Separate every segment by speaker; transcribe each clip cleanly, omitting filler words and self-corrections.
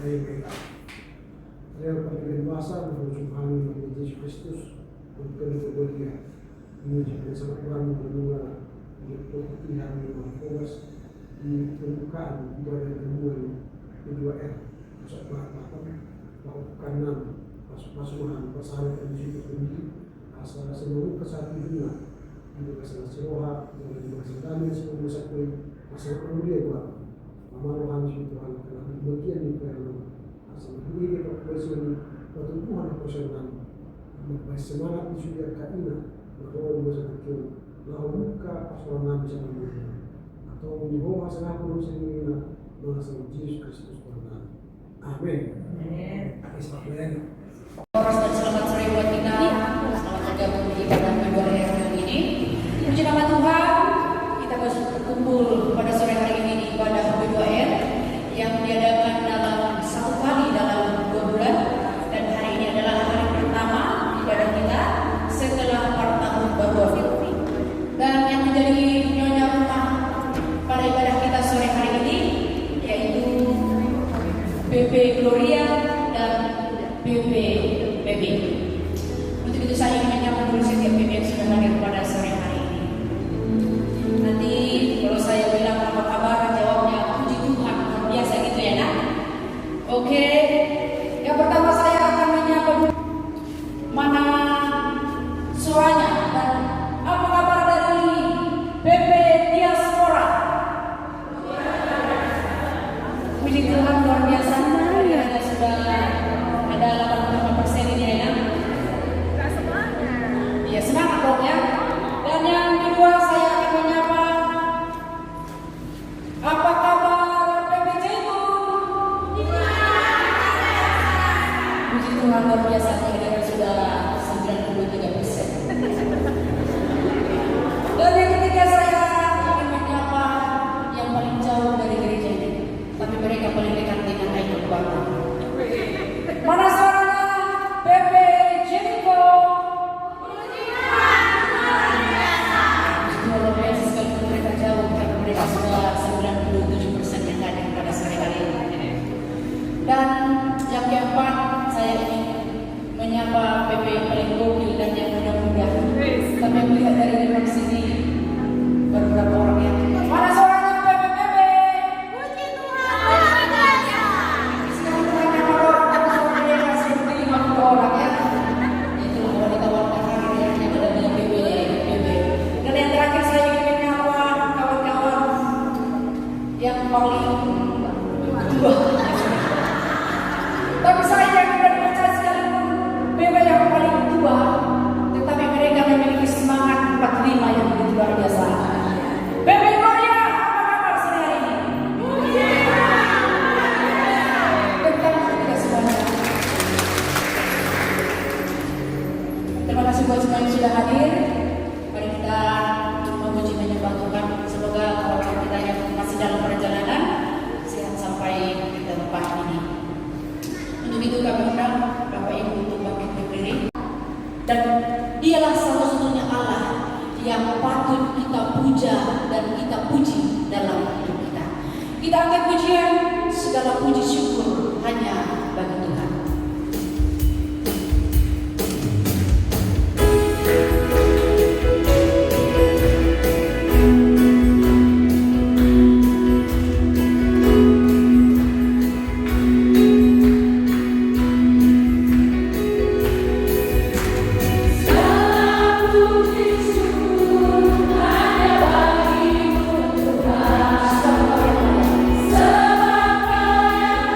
Speaker 1: mereka. Saya paling dewasa menurut Tuhan Yesus Kristus untuk kedua dia. Menuju bersama Tuhan berdua untuk pilihan fokus di pembukaan ibadah kedua masuk melakukan pasuhan pasal dan disitu tinggi asal seluruh kesatuan dunia di masalah seroha dan masalah damai semua masalah kemudian Tuhan amalan Tuhan telah dibagian di dalam asal ini keputusan pertumbuhan personal semangat disudia kaina bahwa masa kecil lalu buka pasaran bisa menemukan atau di bawah masalah urusan ini masalah Yesus Kristus Tuhan. Amin. Amin.
Speaker 2: Dan selamat sore buat kita. Selamat bergabung di ibadah kedua hari ini. Puji nama Tuhan, kita berkumpul pada sore hari ini di ibadah B2R yang diadakan dalam satu kali dalam 2 bulan, dan hari ini adalah hari pertama ibadah kita setelah 4 tahun baru. Dan yang menjadi nyonya rumah pada ibadah kita sore hari ini yaitu BP Gloria dan BP BB. Untuk itu saya ingin menyapa dulu setiap BB yang sudah hadir pada sore hari ini. Nanti kalau saya bilang apa kabar, jawabnya puji Tuhan, biasa gitu ya nak. Oke, yang pertama saya akan menyapa mana suaranya dan apa kabar dari BB Diaspora. Puji Tuhan luar biasa, kita sudah ada 85% ini ya. Ya semangat dong ya. Dan yang kedua saya akan menyapa apa kabar PPJ itu? Puji Tuhan luar biasa, kita sudah 93%. Dan yang ketiga saya akan menyapa yang paling jauh dari gereja ini, tapi mereka paling dekat dengan air Bapa. Mana suaranya BP Jericho? Itu luar biasa sekali, mereka jauh karena mereka sudah 97% yang hadir pada sore hari ini. Dan yang keempat saya ingin menyapa PP yang paling gokil dan yang muda-muda. Kami melihat dari depan sini beberapa orang yang mana suaranya PP? Puji Tuhan. Sekarang mereka orang yang masih berdiri 50 orang ya. Itu wanita-wanita karir yang ada di PP. Dan yang terakhir saya ingin menyapa kawan-kawan yang paling tua. Tapi saya yang berbicara sekalipun PP yang paling tua, tetapi mereka memiliki semangat 45 yang begitu luar biasa. BP Gloria, apa kabar sore hari ini? Tentang kita semuanya. Terima kasih buat semua yang sudah hadir. Mari kita memuji menyembah Tuhan. Semoga kawan-kawan kita yang masih dalam perjalanan sehat sampai di tempat ini. Untuk itu kami undang Bapak Ibu untuk bangkit berdiri. Dan dialah satu-satunya Allah yang patut kita puja dan kita puji dalam hidup kita. Kita angkat pujian, segala puji syukur hanya bagi Tuhan.
Speaker 3: Sebab Kau yang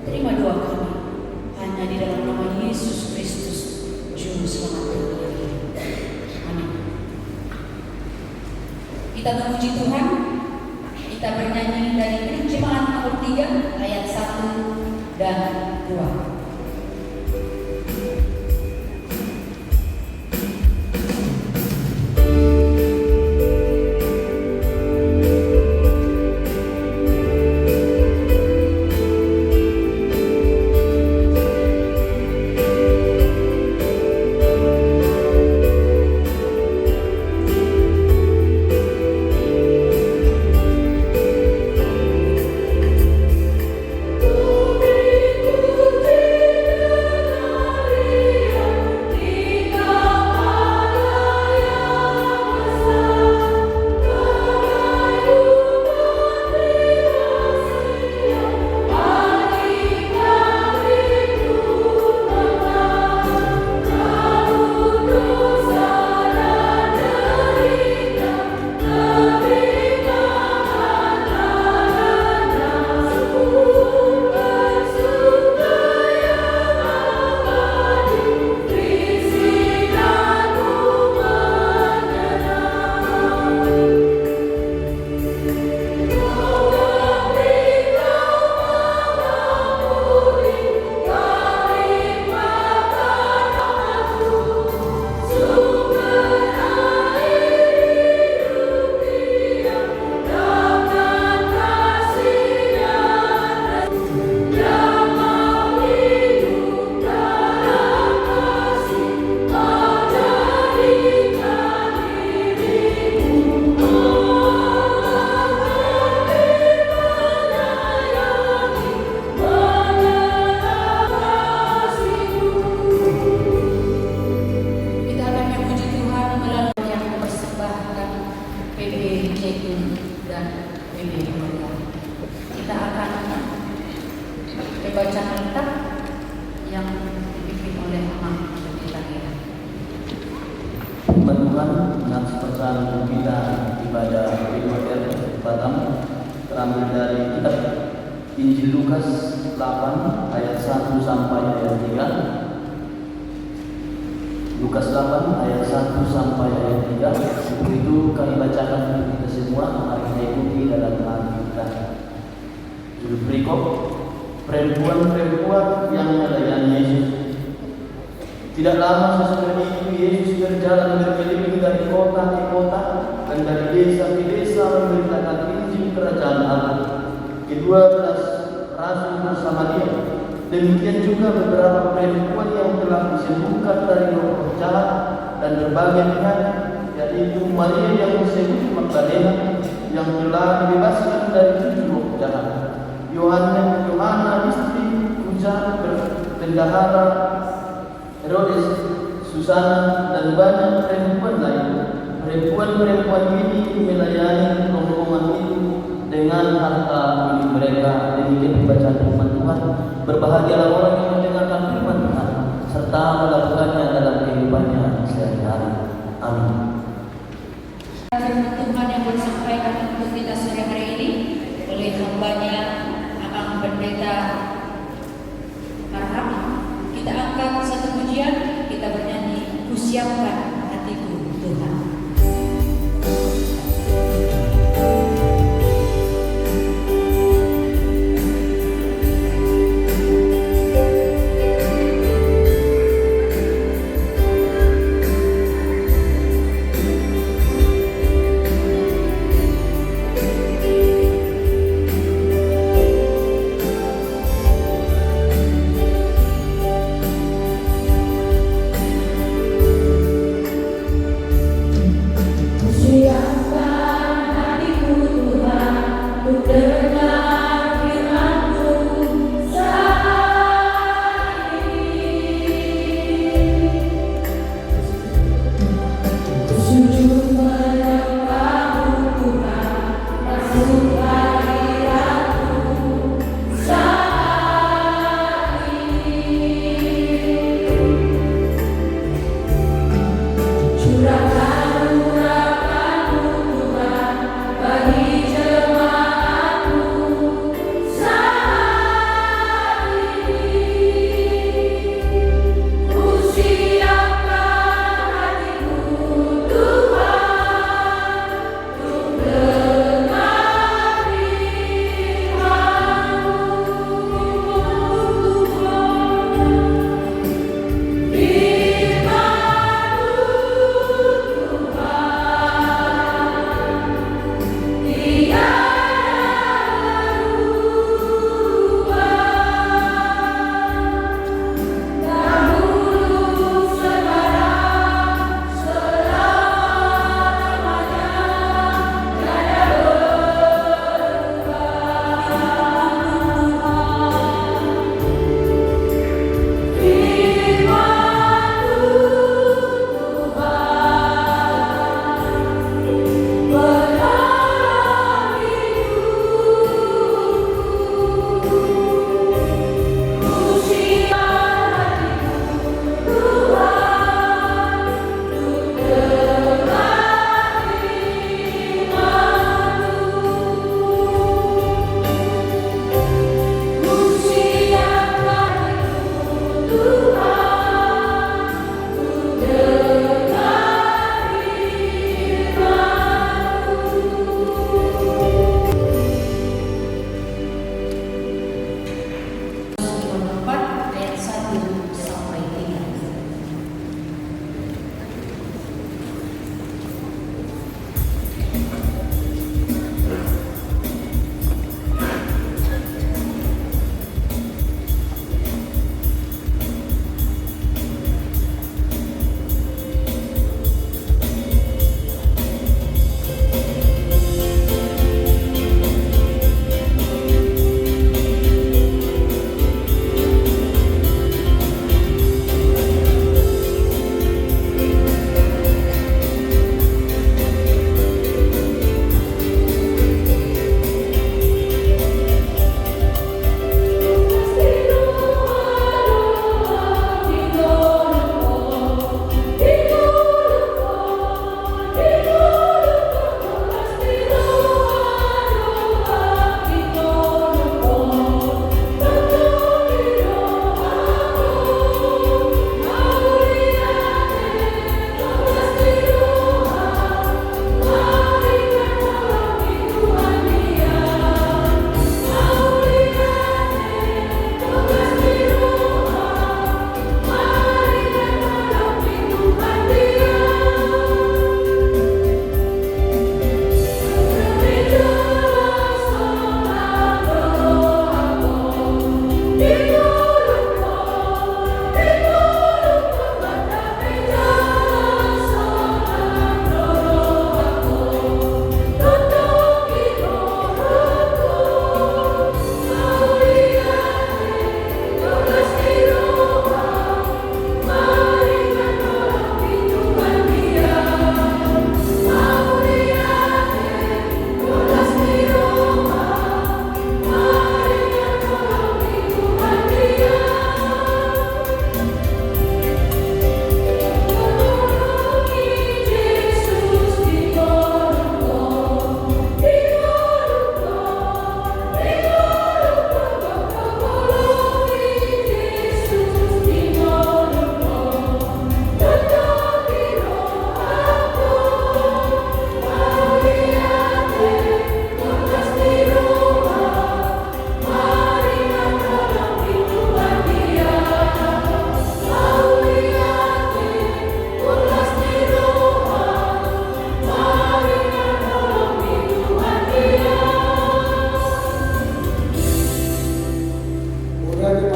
Speaker 2: Terima doa kami hanya di dalam nama Yesus Kristus, Juru Selamat kami. Amin. Kita memuji Tuhan. Kita bernyanyi dari Pencemahan nomor 3 ayat 1 dan 2. Bacaan lengkap yang dipimpin oleh Imam Pendeta Gira.
Speaker 3: Tuhan mengenai pesan kita ibadah PWR Batam terambil dari kitab Injil Lukas 8 ayat 1 sampai ayat 3. Lukas 8 ayat 1 sampai ayat 3. Untuk itu kami bacakan untuk kita semua, mari kita ikuti dalam hati kita. Judul perikop: perempuan-perempuan yang melayani Yesus. Tidak lama sesudah itu Yesus berjalan berkeliling dari kota ke kota dan dari desa ke desa memberitakan Injil Kerajaan Allah. 12 rasul bersama dia. Demikian juga beberapa perempuan yang telah disembuhkan dari roh jahat dan berbagai penyakit, yaitu Maria yang disebut Magdalena yang telah dibebaskan dari 7 roh jahat, Yohana istri Kuza bendahara Herodes, Susana dan banyak perempuan lain. Perempuan-perempuan ini melayani rombongan itu dengan harta milik mereka. Demikian bacaan firman Tuhan. Berbahagialah orang yang mendengarkan firman Tuhan serta melakukannya dalam kehidupannya sehari-hari. Amin.
Speaker 2: Firman Tuhan yang disampaikan untuk kita sore hari ini oleh hambanya Akang Pendeta Arham. Kita angkat satu pujian, kita bernyanyi, "Kusiapkan hatiku Tuhan."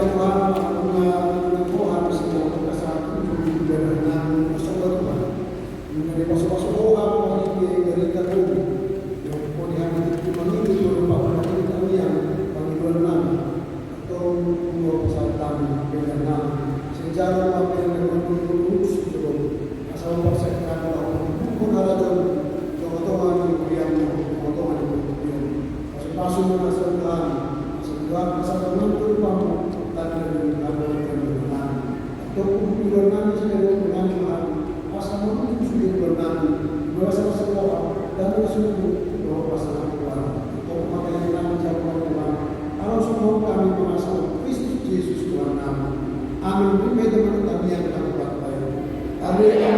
Speaker 1: Tuhan, mga Tuhan sa mga pagkasakit, yung namin sa Tuhan. Yung pasok-pasok ko ako, hindi dari katulog. Yung punihan natin pamilya, yung papalakit kami yan, Panginoon namin. Itong mga pasaltang kailan namin. Sinjaro pa kaya naman yung gusto. Asal pagsakit ako, kung haradon, yung otoman yung kuyang mo, yung otoman yung kuyang. Pasok mo na sa Tuhan, sa pagmamahal pa mo, tayo yung kagawin namin. Ito kung pilang namin sa ngayon, namin mahal, asa mo yung sulit namin, mula sa kasawa, dahil sa sulit, lumabas na ang Tuhan. Ito kung makayin namin sa Tuhan, araw sa mga kami pumasa, Christus Jesus Tuhan namin. Amin, may naman ang kami ang kakulat tayo. Amen.